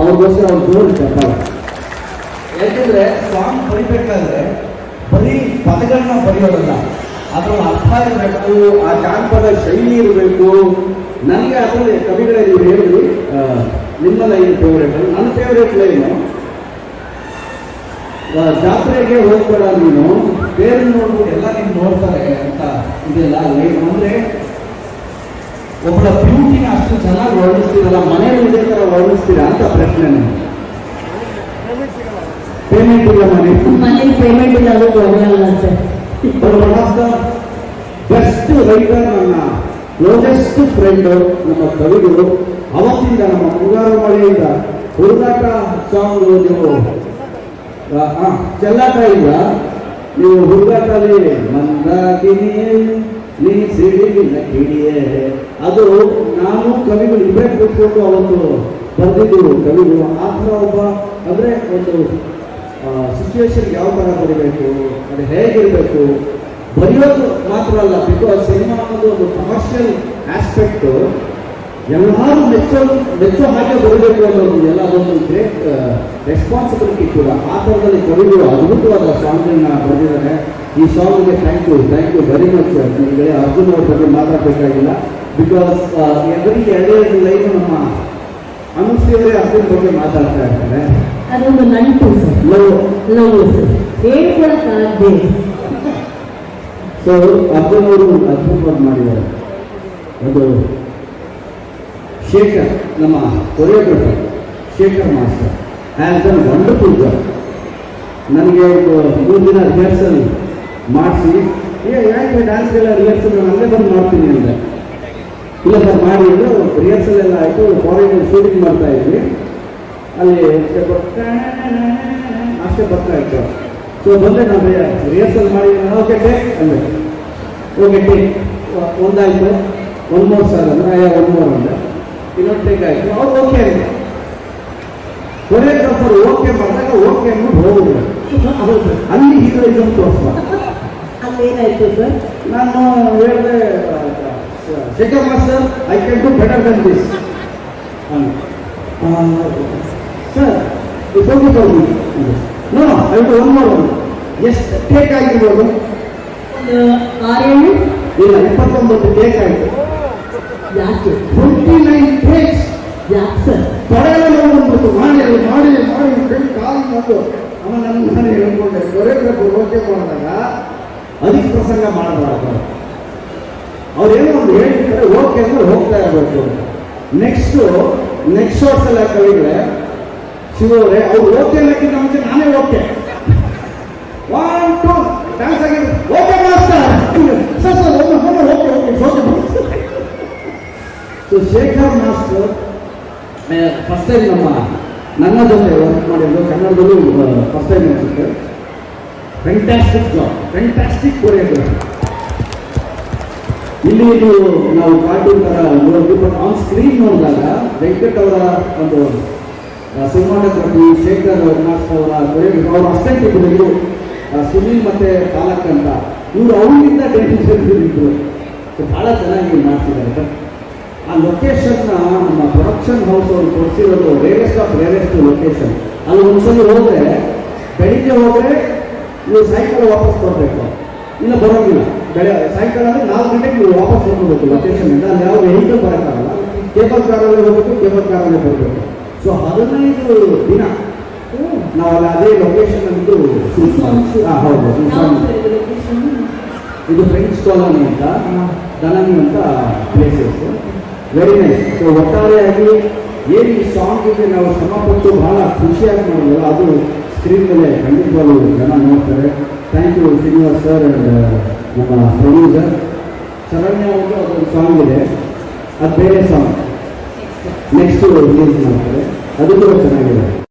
ಅವ್ರಿಗೋಸ್ಕರ ಅವ್ರು ಜೋರು ಚಪ್ಪಾಳ. ಯಾಕೆಂದ್ರೆ ಸಾಂಗ್ ಬರಿಬೇಕಾದ್ರೆ ಬರೀ ಪದಗಳನ್ನ ಬರೆಯೋದಲ್ಲ, ಅದ್ರಲ್ಲಿ ಅರ್ಥ ಇರಬೇಕು, ಆ ಜಾನಪದ ಶೈಲಿ ಇರಬೇಕು. ನನಗೆ ಅದರಲ್ಲಿ ಕವಿಗಳೇ ನೀವು ಹೇಳಿದ್ರಿ ನಿಮ್ಮ ಲೈನ್ ಫೇವ್ರೇಟ್. ನನ್ನ ಫೇವ್ರೇಟ್ ಲೈನು, ಜಾತ್ರೆಗೆ ಹೋಗ್ಬೇಡ ನೀನು ಬೇರೆ ನೋಡ್ಬೋದು ಎಲ್ಲ ನೀನು ನೋಡ್ತಾರೆ ಅಂತ ಇದೆಲ್ಲ ಲೈನ್. ಅಂದ್ರೆ ಒಬ್ಬಳ ಬ್ಯೂಟಿನ ಅಷ್ಟು ಚೆನ್ನಾಗಿ ವರ್ಣಿಸ್ತೀರಲ್ಲ, ಮನೆಯಲ್ಲಿ ಇದೇ ತರ ವರ್ಣಿಸ್ತೀರಾ ಅಂತ ಪ್ರಶ್ನೆ. ನನಗೆ ಪೇಮೆಂಟ್ ಇಲ್ಲ, ಮನೇಲಿ ಪೇಮೆಂಟ್ ಇಲ್ಲ, ಅದು one of the best writer, ನನ್ನ ಕ್ಲೋಸೆಸ್ಟ್ ಫ್ರೆಂಡ್ ನಮ್ಮ ಕವಿಗಳು. ಅವತ್ತಿಂದ ನಮ್ಮ ಮುಂಗಾರು ಮಳೆಯಿಂದ ಹುಡುಗಾಟ ಸಾಂಗ್ ನೀವು ಚೆಲ್ಲಾಟ ಇಲ್ಲ, ನೀವು ಹುಡುಗಾಟದಲ್ಲಿ ಮಂದಾಗಿನಿ ನೀ ಸಿಡಿಲಿಲ್ಲ ಕಿಡಿಯೇ, ಅದು ನಾನು ಕವಿಗಳು ಇವೇ ಕೂತ್ಕೊಂಡು ಅವತ್ತು ಬರೆದಿದ್ದು ಕವಿಗಳು. ಆ ಥರ ಒಬ್ಬ ಅಂದರೆ ಒಂದು ಸಿಚುವೇಶನ್ ಯಾವ ಥರ ಬರೀಬೇಕು, ಅದು ಹೇಗಿರಬೇಕು, ಬರೆಯೋದು ಮಾತ್ರ ಅಲ್ಲ. ಬಿಕಾಸ್ ಸಿನಿಮಾ ಅನ್ನೋದು ಒಂದು ಕಮರ್ಷಿಯಲ್ ಆಸ್ಪೆಕ್ಟು, ಎಲ್ಲರೂ ಮೆಚ್ಚೋ ಹಾಗೆ ಬರಬೇಕು ಅನ್ನೋದು ಎಲ್ಲ ಒಂದು ಗ್ರೇಟ್ ರೆಸ್ಪಾನ್ಸಿಬಿಲಿಟಿ ಕೂಡ. ಆ ಥರದಲ್ಲಿ ಕವಿಗಳು ಅದ್ಭುತವಾದ ಸಾಂಗ್ಗಳನ್ನ ಬರೆದಿದ್ದಾರೆ. ಈ ಸಾಂಗ್ಗೆ ಥ್ಯಾಂಕ್ ಯು ವೆರಿ ಮಚ್. ನಿಮಗೆ ಅರ್ಜುನ್ ಅವ್ರ ಬಗ್ಗೆ ಮಾತಾಡಬೇಕಾಗಿಲ್ಲ, ಬಿಕಾಸ್ ಎರಡೇ ಲೈನು ನಮ್ಮ ಅನುಶ್ರೀಯವರೇ ಅರ್ಜುನ್ ಬಗ್ಗೆ ಮಾತಾಡ್ತಾ ಇರ್ತಾರೆ. ಅದೊಂದು ನಂಟು ಹೇಳ್ಕೊಳಕ್ಕಾಗದೆ. ಸೊ ಅರ್ಜುನ್ ಅವರು ಅದ್ಭುತವಾಗಿ ಮಾಡಿದ್ದಾರೆ. ಒಂದು ಶೇಖರ್ ನಮ್ಮ choreographer Shekhar master has done wonderful job. ನನಗೆ ಒಂದು 3 ದಿನ ರಿಹರ್ಸಲ್ ಮಾಡಿಸಿ, ಯಾಕೆ ಡ್ಯಾನ್ಸ್ಗೆಲ್ಲ ರಿಹರ್ಸಲ್ ಅಲ್ಲೇ ಬಂದು ಮಾಡ್ತೀನಿ ಅಂದರೆ, ಇಲ್ಲ ಸರ್ ಮಾಡಿ ಅಂದರೆ ರಿಹರ್ಸಲ್ ಎಲ್ಲ ಆಯಿತು. ಫಾರಿನ್ ಶೂಟಿಂಗ್ ಮಾಡ್ತಾ ಇದ್ವಿ, ಅಲ್ಲಿ ಅಷ್ಟೇ ಬರ್ತಾ ಇತ್ತು. ಸೊ ಬಂದರೆ ನಾನು ರಿಹರ್ಸಲ್ ಮಾಡಿ ಓಕೆ ಟೇಕ್ ಅಂದರೆ ಓಕೆ ಟೇಕ್ ಒಂದಾಯಿತು, 1 more ಸರ್ ಅಂದರೆ 1 more ಅಂದರೆ ಇನ್ನೊಂದು ಟೇಕ್ ಆಯಿತು. ಅವ್ರು ಓಕೆ ಅಂತ ಕೊರಿಯೋಗ್ರಾಫರ್ ಓಕೆ ಮಾಡಿದಾಗ ಓಕೆ ಅಂದ್ಬಿಟ್ಟು ಹೋಗಿದ್ರು. ಅಲ್ಲಿ ಹೀರೋಯಿಸಮ್ ತೋರಿಸ್ಬಾರ್ದು. ಅಲ್ಲೇನಾಯ್ತು ಸರ್, ನಾನು ಹೇಳಿದೆ Shekhar master I can do better than this sir. No I do 1 more. ಎಷ್ಟು ಟೇಕ್ ಆಗಿರ್ಬೋದು? ಇಲ್ಲ 29 ಟೇಕ್ ಆಯಿತು. ಯಾಕೆ 29 ಟೇಕ್ಸ್? ಯಾಕೆ ಸರ್? ತೊಡೆಯಲ್ಲ ಬಂದ್ಬಿಟ್ಟು ಮಾಡಿ ಕಾಲ್ ಬಂದು ಅಮ್ಮ ನಾನು ಹೇಳ್ಕೊಂಡೆ. ಕೊರಿಯೋಗ್ರಾಫರ್ ಓಕೆ ಮಾಡಿದಾಗ ಅದಕ್ಕೆ ಪ್ರಸಂಗ ಮಾಡಬಾರ್ದು. ಅವ್ರೇನೋ ಒಂದು ಹೇಳಿರ್ತಾರೆ, ಓಕೆ ಅಂದ್ರೆ ಹೋಗ್ತಾ ಇರಬೇಕು. ನೆಕ್ಸ್ಟ್ ಶಾರ್ಟ್ಸ್ ಎಲ್ಲ ಕವಿಗಳೇ ಶಿವರೇ ಅವ್ರು ಓಕೆ ಅನ್ನೋಕ್ಕಿಂತ ಮುಂಚೆ ನಾನೇ ಓಕೆ 1 2 ಡ್ಯಾನ್ಸ್ ಆಗಿ okay master sir okay. So Shekhar master first time ನನ್ನ ಜೊತೆ ವರ್ಕ್ ಮಾಡಿದ್ರು ಕನ್ನಡದಲ್ಲೂ ಫಸ್ಟ್ ಟೈಮ್ ಅನಿಸುತ್ತೆ. Fantastic job, fantastic choreography. ಇಲ್ಲಿ ನಾವು ಕಾರ್ಟೂನ್ ಥರ ನೋಡಿದ್ವಿ, ಬಟ್ ಆನ್ ಸ್ಕ್ರೀನ್ ನೋಡಿದಾಗ ವೆಂಕಟ್ ಅವರ ಒಂದು ಸಿನಿಮಾಟೋಗ್ರಫಿ, ಶೇಖರ್ ಮಾಸ್ಟರ್ ಅವರ ಕೊರಿಯೋಗ್ರಫಿ, ಅವರು ಅಷ್ಟೇ ಇದ್ರು ಸುನೀಲ್ ಮತ್ತೆ ಪಾಲಕ್ ಅಂತ, ಇವರು ಅವರಿಂದ ಡೆಫಿನೇಷನ್ ಇದ್ರು. ಭಾಳ ಚೆನ್ನಾಗಿ ಮಾಡ್ತಿದ್ದಾರೆ. ಬಟ್ ಆ ಲೊಕೇಶನ್ನ ನಮ್ಮ ಪ್ರೊಡಕ್ಷನ್ ಹೌಸ್ ಅವರು ಕೊಡಿಸಿರೋದು ರೇರೆಸ್ಟ್ ಲೊಕೇಶನ್. ಅಲ್ಲಿ ಒಂದ್ಸಲ ಹೋದರೆ ಬೆಳಿಗ್ಗೆ ಹೋದರೆ ನೀವು ಸಾಯಂಕಾಲ ವಾಪಸ್ ಬರಬೇಕು, ಇಲ್ಲ ಬರೋಂಗಿಲ್ಲ. ಸಾಯಂಕಾಲ ಅಂದರೆ 4 ಗಂಟೆಗೆ ನೀವು ವಾಪಸ್ ಹೋಗಬೇಕು ಲೊಕೇಶನ್ನಿಂದ. ಅಲ್ಲಿ ಯಾವ ವೆಹಿಕಲ್ ಬರೋಕ್ಕಾಗಲ್ಲ, ಕೇಬಲ್ ಕಾರಲ್ಲೇ ಹೋಗಬೇಕು, ಕೇಬಲ್ ಕಾರಲ್ಲೇ ಬರಬೇಕು. ಸೊ 15 ದಿನ ನಾವು ಅಲ್ಲಿ ಅದೇ ಲೊಕೇಶನ್ ಅಂತೂ ಹೌದು. ಇದು ಫ್ರೆಂಡ್ಸ್ ಕಾಲೋನಿ ಅಂತ, ದನನಿ ಅಂತ ಪ್ಲೇಸಸ್, ವೆರಿ ನೈಸ್. ಸೊ ಒಟ್ಟಾರೆಯಾಗಿ ಏನು ಈ ಸಾಂಗಿಗೆ ನಾವು ಶ್ರಮಪಟ್ಟು ಬಹಳ ಖುಷಿಯಾಗಿ ಮಾಡಿದ್ವಲ್ಲ, ಅದು ಸ್ಕ್ರೀನ್ ಮೇಲೆ ಖಂಡಿತವಾಗ್ಲೂ ಜನ ನೋಡ್ತಾರೆ. Thank you Srinivas sir and ನಮ್ಮ ಪ್ರೊಡ್ಯೂಸರ್ ಶರಣ್ಯ ಅವರು. ಅದೊಂದು ಸಾಂಗ್ ಇದೆ, ಅದು ಬೇರೆ ಸಾಂಗ್ ನೆಕ್ಸ್ಟ್ ರಿಲೀಸ್ ಮಾಡ್ತಾರೆ, ಅದು ಕೂಡ ಚೆನ್ನಾಗಿದೆ.